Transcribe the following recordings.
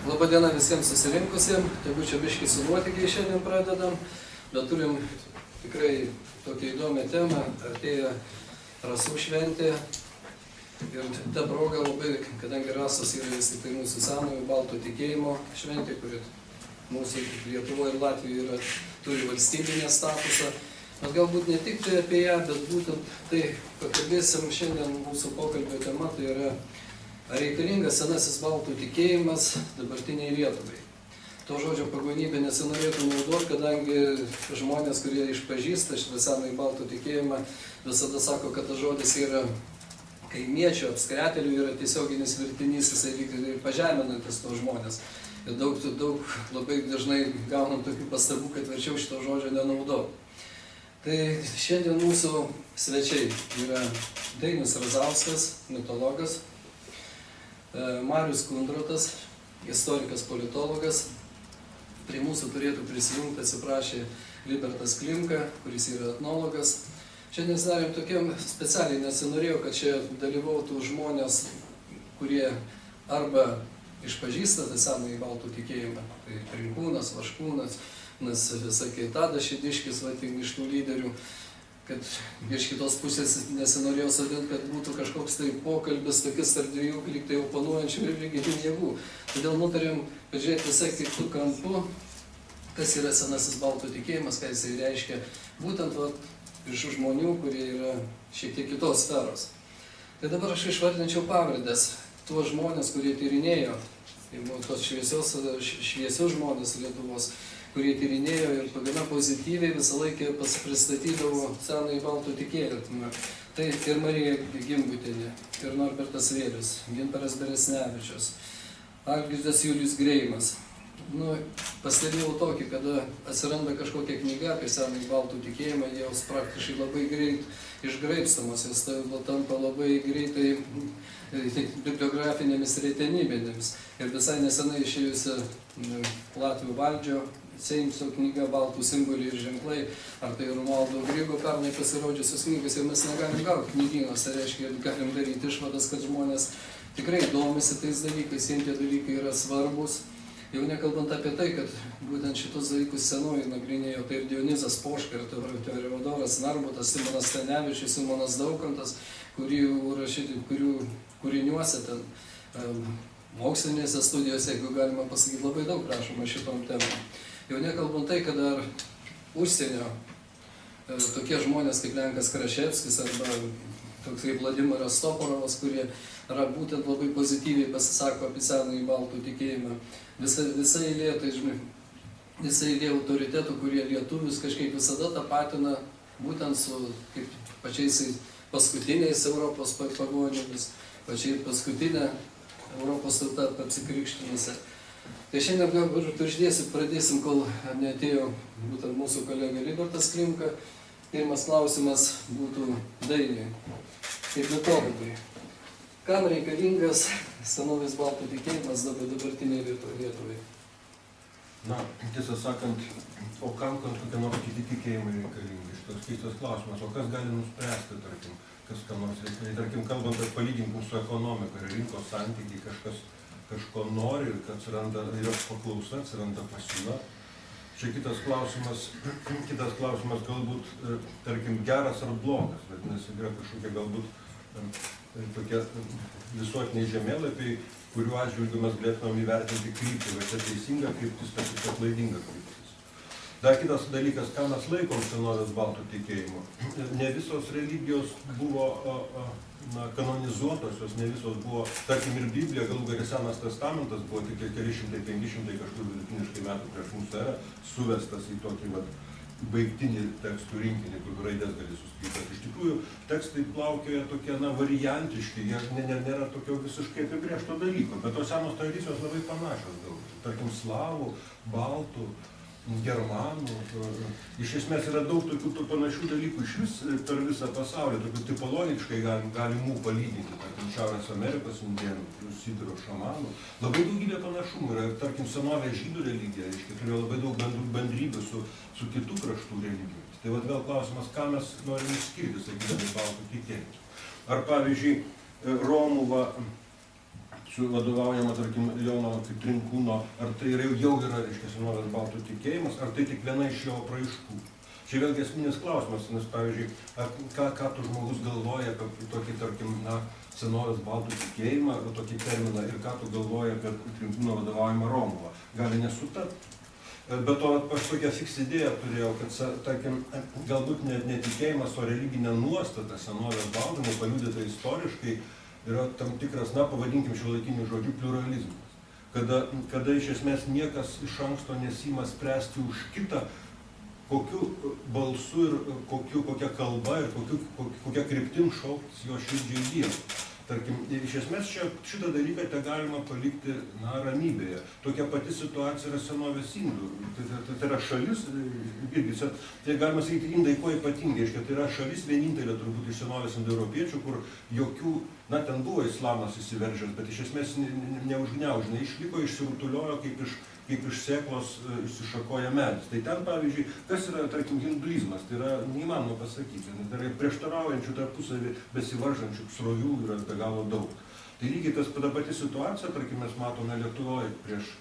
Labadiena visiems susirinkusiems, tegu čia biškį su nuotykiai šiandien pradedam, bet turim tikrai tokią įdomią temą, artėja rasų šventė ir ta proga labai, kadangi rasos yra vis tik tai mūsų senojo baltų tikėjimo šventė, kuri mūsų Lietuvoje ir Latvijoje turi valstybinę statusą, bet galbūt ne tik tai apie ją, bet būtent tai pakalbėsim šiandien mūsų pokalbio tema, tai yra ar reikalingas senasis baltų tikėjimas dabartiniai Lietuvai. To žodžio pagonybė nesinorėtų naudoti, kadangi žmonės, kurie išpažįsta šitą senąjį baltų tikėjimą, visada sako, kad tas žodis yra kaimiečio, apskretėlių, yra tiesioginis vertinys, jisai ir pažeminantis tos žmonės. Ir daug labai dažnai gaunam tokių pastabų, kad verčiau šito žodžio nenaudoti. Tai šiandien mūsų svečiai yra Dainius Razauskas, mitologas, Marius Kundrotas, istorikas, politologas. Prie mūsų turėtų prisijungti, atsiprašė, Libertas Klimka, kuris yra etnologas. Šiandien darėm tokiam specialiai, nesinorėjau, kad čia dalyvautų žmonės, kurie arba išpažįsta tą senąjį baltų tikėjimą, tai Trinkūnas, Vaškūnas, visakai Tadas Šidiškis, iš tų lyderių, kad iš kitos pusės nesinorėjau sodinti, kad būtų kažkoks tai pokalbis tokis tarp dviejų lyg tai oponuojančių religinių jėgų. Todėl nutarėm pažiūrėti visai kitų kampų, kas yra senasis baltų tikėjimas, ką jisai reiškia, būtent iš žmonių, kurie yra šiek tiek kitos sferos. Tai dabar aš išvardinčiau pavardės, tuos žmonės, kurie tyrinėjo, tos šviesius žmonės Lietuvos, kurie tyrinėjo ir gana pozityviai visą laiką pristatydavo senąjį baltų tikėjimą. Tai ir Marija Gimbutienė, ir Norbertas Vėlius, Gintaras Beresnevičius, Algirdas Julius Greimas. Pastebėjau tokį, kada atsiranda kažkokia knyga apie senąjį baltų tikėjimą, jos praktiškai labai greit išgraibstamos, jos tampa labai greitai bibliografinėmis retenybėmis. Ir visai nesenai išėjusi Latvių Valdžio Seimso knyga Baltų simboliai ir ženklai, ar tai Romualdo Grigo pernai pasirodžiusios knygos, ir mes negalim gauti knygynuose, reiškia, galim daryti išvadas, kad žmonės tikrai domisi tais dalykais, jiems tie dalykai yra svarbus. Jau nekalbant apie tai, kad būtent šitus dalykus senoji nagrinėjo, tai ir Dionizas Poška, ir Teodoras Narbutas, Simonas Stanevičius, Simonas Daukantas, kurių kūriniuose ten mokslinėse studijose, jeigu galima pasakyti, labai daug rašoma šitom temom. Jau nekalbant tai, kad dar užsienio tokie žmonės kaip Lenkas Kraševskis arba toks kaip Vladimiras Toporovas, kurie yra būtent labai pozityviai pasisako apie senąjį baltų tikėjimą. Visa eilė autoritetų, kurie lietuvius kažkaip visada tapatina būtent su pačiais paskutiniais Europos pagonimis, pačiai paskutinė Europos tauta apsikrikštinusi. Tai šiandien galbūt pradėsim, kol neatėjo būtent mūsų kolega Libertas Klimka. Pirmas klausimas būtų Dainiui, kaip mitologui. Kam reikalingas senovės baltų tikėjimas dabartiniai Lietuvai? Na, tiesą sakant, o kam kokie nors kiti tikėjimai reikalingi? Šitas keistas klausimas, o kas gali nuspręsti, tarkim, kas kam nors reikalingi? Tarkim, kalbant apie palyginimą su ekonomika ir rinkos santykiai, kažko nori ir kad atsiranda jos paklausa, atsiranda pasiūla. Čia kitas klausimas galbūt, tarkim, geras ar blogas, vadinasi, yra kažkokie galbūt tokie visuotiniai žemėlapiai, kuriuo atžvilgiu mes galėtumėm įvertinti kryptį, va čia teisinga kryptis, tai klaidinga kryptis. Dar kitas dalykas, ką mes laikom senovės baltų tikėjimu. Ne visos religijos buvo kanonizuotos, ne visos buvo, tarkim, ir Biblija, galų gale Senas testamentas buvo tik keli šimtai, 500 kažkur vidutiniškai metų prieš mūsų erą suvestas į tokį baigtinį tekstų rinkinį, kur raidės gali suskaityti. Iš tikrųjų, tekstai plaukioja tokie, variantiški, jie nėra tokio visiškai apibrėžto dalyko, bet tos senos tradicijos labai panašios galbūt. Tarkim, slavų, baltų, germanų. Iš esmės yra daug tokių panašių dalykų iš vis per visą pasaulį, tokių tipologiškai galimų palyginti, tarkim, Šiaurės Amerikos indėnų, Sibiro šamanų. Labai daugybė panašumų yra, tarkim, senovės žydų religija, turėjo labai daug bendrybių su kitų kraštų religijomis. Tai vat vėl klausimas, ką mes norime skirti, sakydami, baltų tikėjimus. Ar pavyzdžiui, Romuva vadovaujama, tarkim, Jono kaip Trinkūno, ar tai jau yra, reiškia, senovės baltų tikėjimas, ar tai tik viena iš jo apraiškų. Čia vėlgi esminis klausimas, nes, pavyzdžiui, ką tu žmogus galvoja apie tokį, tarkim, senovės baltų tikėjimą, tokį terminą, ir ką tu galvoja apie Trinkūno vadovaujamą Romuvą. Gali nesutapti. Bet to aš tokią fiks idėją turėjau, kad, tarkim, galbūt netikėjimas, o religinė nuostata senovės baltų, paliudyta istoriškai, yra tam tikras, pavadinkim šiuolaikiniu žodžiu, pliuralizmas. Kada iš esmės niekas iš anksto nesima spręsti už kitą, kokiu balsu ir kokia kalba ir kokia kryptim šauktis jo širdžiai Dievui. Tarkim, iš esmės šitą dalyką te galima palikti ramybėje. Tokia pati situacija yra senovės indų. Tai yra šalis, irgi, tai galima sakyti, indai kuo ypatingai, tai yra šalis vienintelė turbūt iš senovės indoeuropiečių, kur jokių, ten buvo islamas įsiveržęs, bet iš esmės neužgniaužinai, išliko, išsirutuliojo kaip iš sėklos išsišakoja medis. Tai ten, pavyzdžiui, kas yra, tarkim, hinduizmas, tai yra neįmanoma pasakyti, tai yra prieštaraujančių tarpusavį besivaržančių srovių yra be galo daug. Tai lygiai ta pati situacija, tarkim, mes matome Lietuvoje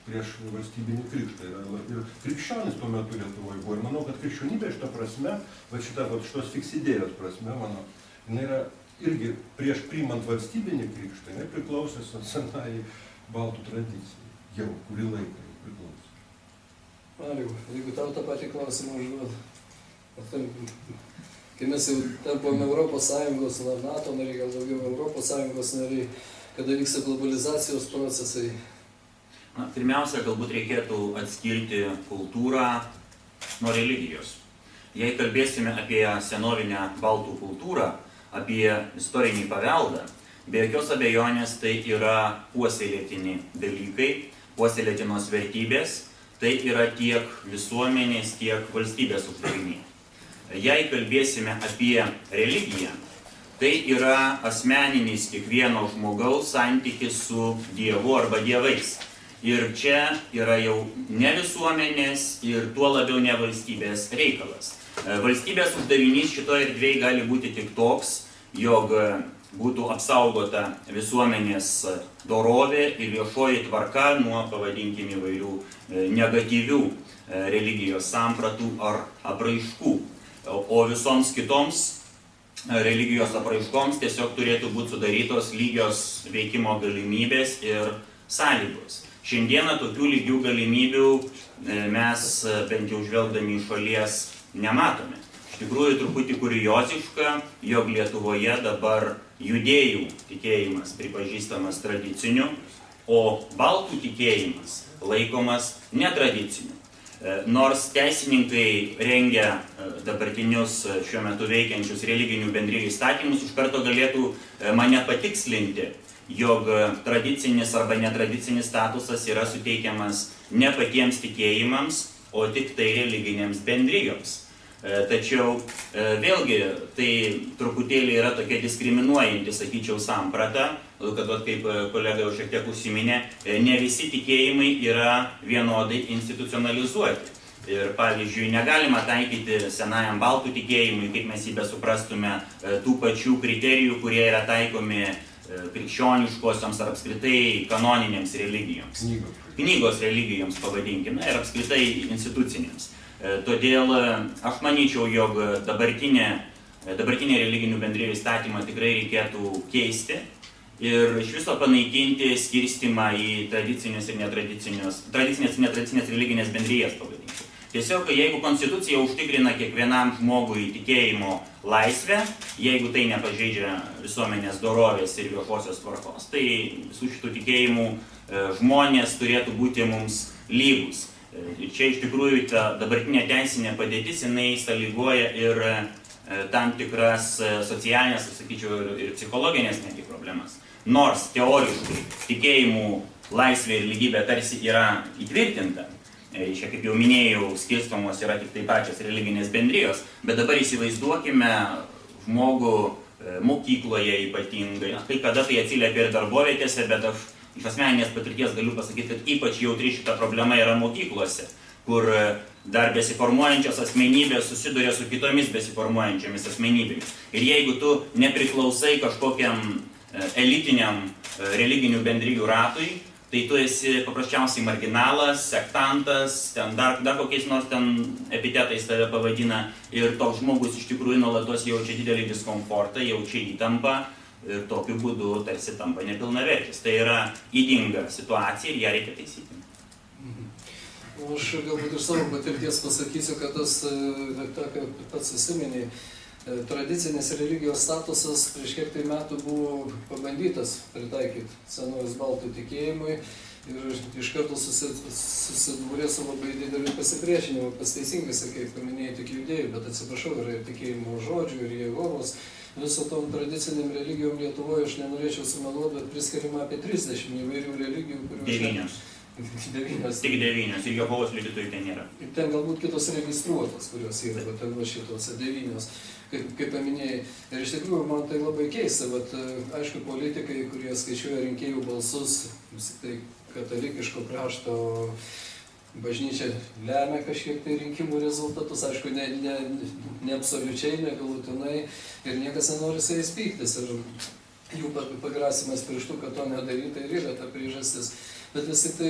prieš valstybinį krikštą. Ir krikščionis tuo metu Lietuvoje buvo. Ir manau, kad krikščionybė šitą prasme, šitos fiks idėjos prasme, jinai yra irgi prieš priimant valstybinį krikštą, jinai priklausė senai baltų tradicijai. Jau kurį laiką priklausė. Mariau, jeigu tau tą patį klausimą užduodu, kai mes jau tampame Europos Sąjungos, NATO nariai, gal daugiau Europos Sąjungos nariai, kada vyksta globalizacijos procesai? Pirmiausia, galbūt reikėtų atskirti kultūrą nuo religijos. Jei kalbėsime apie senovinę baltų kultūrą, apie istorinį paveldą, be jokios abejonės tai yra puoselėtini dalykai, puoselėtinos vertybės, tai yra tiek visuomenės, tiek valstybės uždaviniai. Jei kalbėsime apie religiją, tai yra asmeninis kiekvieno žmogaus santykis su Dievu arba dievais. Ir čia yra jau ne visuomenės ir tuo labiau ne valstybės reikalas. Valstybės uždavinys šitoje erdvėje gali būti tik toks, jog būtų apsaugota visuomenės dorovė ir viešoji tvarka nuo, pavadinkim, įvairių negatyvių religijos sampratų ar apraiškų. O visoms kitoms religijos apraiškoms tiesiog turėtų būti sudarytos lygios veikimo galimybės ir sąlygos. Šiandieną tokių lygių galimybių mes, bent jau žvelgdami iš šalies, nematome. Iš tikrųjų, truputį kurioziška, jog Lietuvoje dabar judėjų tikėjimas pripažįstamas tradiciniu, o baltų tikėjimas laikomas netradiciniu. Nors teisininkai rengia dabartinius šiuo metu veikiančius religinių bendrijų įstatymus, iš karto galėtų mane patikslinti, jog tradicinis arba netradicinis statusas yra suteikiamas ne patiems tikėjimams, o tik tai religinėms bendrijoms. Tačiau vėlgi tai truputėlį yra tokia diskriminuojanti, sakyčiau, samprata, kad kaip kolega jau šiek tiek užsiminė, ne visi tikėjimai yra vienodai institucionalizuoti. Ir pavyzdžiui, negalima taikyti senajam baltų tikėjimui, kaip mes jį besuprastume, tų pačių kriterijų, kurie yra taikomi krikščioniškosioms ar apskritai kanoninėms religijoms. Knygos religijoms, pavadinkime, ir apskritai institucinėms. Todėl aš manyčiau, jog dabartinė religinių bendrijų įstatymą tikrai reikėtų keisti ir iš viso panaikinti skirstimą į tradicinės ir netradicinės religinės bendrijas, pavadinti. Tiesiog, jeigu konstitucija užtikrina kiekvienam žmogui tikėjimo laisvę, jeigu tai nepažeidžia visuomenės dorovės ir viešosios tvarkos, tai visų šitų tikėjimų žmonės turėtų būti mums lygus. Ir čia iš tikrųjų ta dabartinė teisinė padėtis, jinai sąlygoja ir tam tikras socialinės, sakyčiau, ir psichologinės netgi problemas. Nors teoriškai tikėjimų laisvė ir lygybė tarsi yra įtvirtinta, Čia, kaip jau minėjau, skirstomos yra tik tai pačios religinės bendrijos, bet dabar įsivaizduokime žmogų mokykloje ypatingai. Kai kada tai atsiliepia ir darbovietėse, bet aš iš asmeninės patirties galiu pasakyti, kad ypač jautri šita problema yra mokyklose, kur dar besiformuojančios asmenybės susiduria su kitomis besiformuojančiamis asmenybėmis. Ir jeigu tu nepriklausai kažkokiam elitiniam religinių bendrijų ratui, tai tu esi paprasčiausiai marginalas, sektantas, ten dar kokiais nors ten epitetais tave pavadina, ir toks žmogus iš tikrųjų nuolatos jaučia didelį diskomfortą, jaučia įtampą ir tokiu būdu tarsi tampa nepilnavertis. Tai yra ydinga situacija ir ją reikia taisyti. Aš galbūt iš savo patirties pasakysiu, kad tas, pats susiminėjai, tradicinės religijos statusas prieš kiek tai metų buvo pabandytas pritaikyti senovės baltų tikėjimui ir iš karto susidūrė su labai dideliu pasipriešinimu. Pas teisingai sakai, paminėjai tik judėjų, bet atsiprašau, yra ir tikėjimo žodžių, ir Jehovos. Viso tom tradiciniam religijom Lietuvoje, aš nenorėčiau sumeluoti, bet priskiriama apie 30 įvairių religijų, kurių... 9. Tik 9, ir Jehovos liudytojų ten nėra. Ten galbūt kitos registruotos, kurios yra, bet ten va šitos 9, kaip paminėjai. Ir iš tikrųjų man tai labai keista, bet aišku, politikai, kurie skaičiuoja rinkėjų balsus, tai katalikiško krašto bažnyčia lemia kažkiek tai rinkimų rezultatus, aišku, ne absoliučiai, ne galutinai, ir niekas nenori su jais pyktis. Ir jų pagrasimas pirštu, kad to nedaryta, ir yra ta priežastis. Bet vis tik tai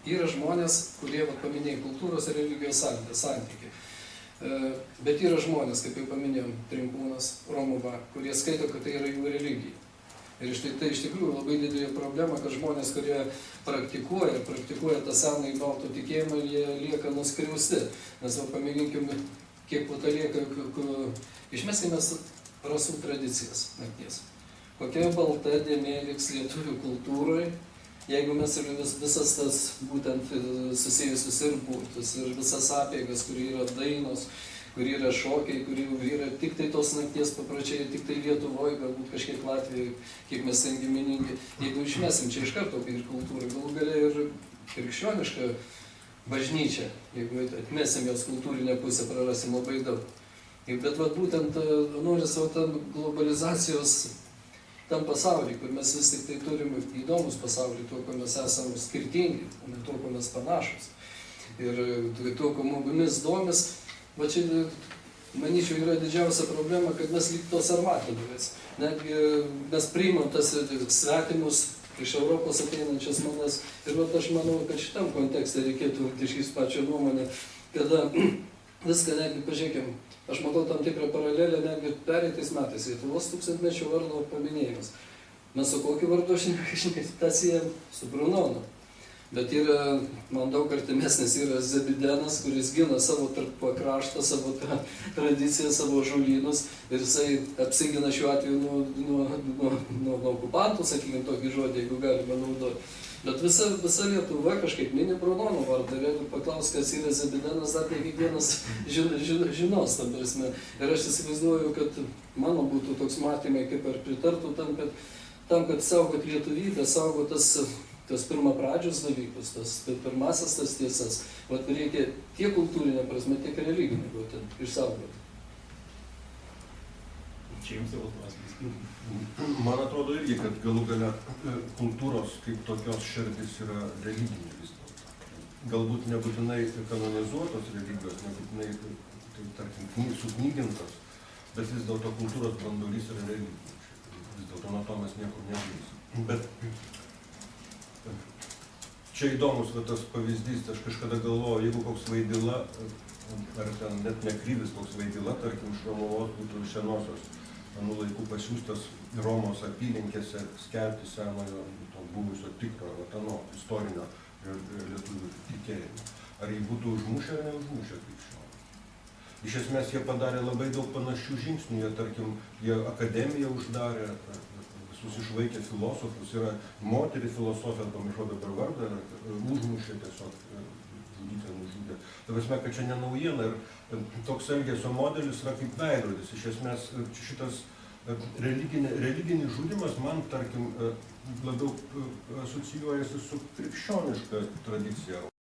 yra žmonės, kurie paminėjai kultūros ir religijos santykį. Bet yra žmonės, kaip jau paminėjom, Trinkūnas, Romuva, kurie skaito, kad tai yra jų religija. Ir tai iš tikrųjų labai didelė problema, kad žmonės, kurie praktikuoja tą senąjį baltų tikėjimą, jie lieka nuskriausti. Nes pamėginkim, kiek lieka, išmeskime rasų tradicijas nakties. Kokia balta dėmė liks lietuvių kultūroje, jeigu mes ir visas tas būtent susijusius ir būtus, ir visas apeigas, kur yra dainos, kur yra šokiai, kur yra tik tai tos nakties papročiai, tik tai Lietuvoje, galbūt kažkiek Latvijoje, kiek mes ten giminingi. Jeigu išmesim čia iš karto ir kultūrą, galų galia ir krikščionišką bažnyčią, jeigu atmesim jos kultūrinę pusę, prarasim labai daug. Bet būtent nori savo tam globalizacijos tam pasaulį, kur mes vis tik tai turim įdomus pasaulį, tuo, ko mes esame skirtingi, o ne tuo, ko mes panašus. Ir tuo, ko mumis domis, va čia, manyčiau, yra didžiausia problema, kad mes lyg tos armatininkais. Netgi mes priimam tas svetimus iš Europos ateinančias manas. Ir va aš manau, kad šitam kontekste reikėtų iškis pačią nuomonę, kada viską netgi pažiūrėkim. Aš matau tam tikrą paralelę netgi pereitais metais Lietuvos 1000-mečio vardo paminėjimas. Mes su kokiu vardu tą siejam? Su Brunonu. Bet yra, man daug artimesnis yra Zebidenas, kuris gina savo kraštą, savo tradiciją, savo žolynus, ir jisai apsigina šiuo atveju nuo okupantų, sakykime, tokį žodį, jeigu galime naudoti. Bet visa Lietuva kažkaip mini Brunono vardą, ir jeigu paklaus, kas yra Zebidenas, dar ne kiekvienas žinos, tam prasme. Ir aš įsivaizduoju, kad mano būtų toks matymai, kaip ar pritartų tam, kad saugot lietuvybę, saugot tas pirmapradžius dalykus, tas pirmasis tas tiesas, reikia tiek kultūrinė prasme, tiek religinė būtent išsaugoti. Čia jums jau klausimas. Man atrodo irgi, kad galų gale kultūros kaip tokios širdis yra religinė vis dėlto. Galbūt nebūtinai kanonizuotos religijos, nebūtinai, tarkim, suknygintos, bet vis dėlto kultūros branduolys yra religinė. Vis dėlto nuo to mes niekur nežaisim. Bet čia įdomus tas pavyzdys, aš kažkada galvoju, jeigu koks Vaidila, ar ten net nekryvis koks Vaidila, tarkim, iš Romuvos būtų senosios anų laikų pasiūstas Romos apylinkėse skelbti senojo buvusio tikro, istorinio lietuvių tikėjimo. Ar jį būtų užmušę ar neužmušę krikščionį? Iš esmės jie padarė labai daug panašių žingsnių, jie akademiją uždarė, visus išvaikė filosofus, yra moterį filosofė, pamiršau dabar vardą, užmušė tiesiog, žudytę nužudė. Ta prasme, kad čia ne naujiena ir toks elgesio modelis yra kaip veidrodis. Iš esmės šitas religinis žudymas man, tarkim, labiau asocijuojasi su krikščioniška tradicija.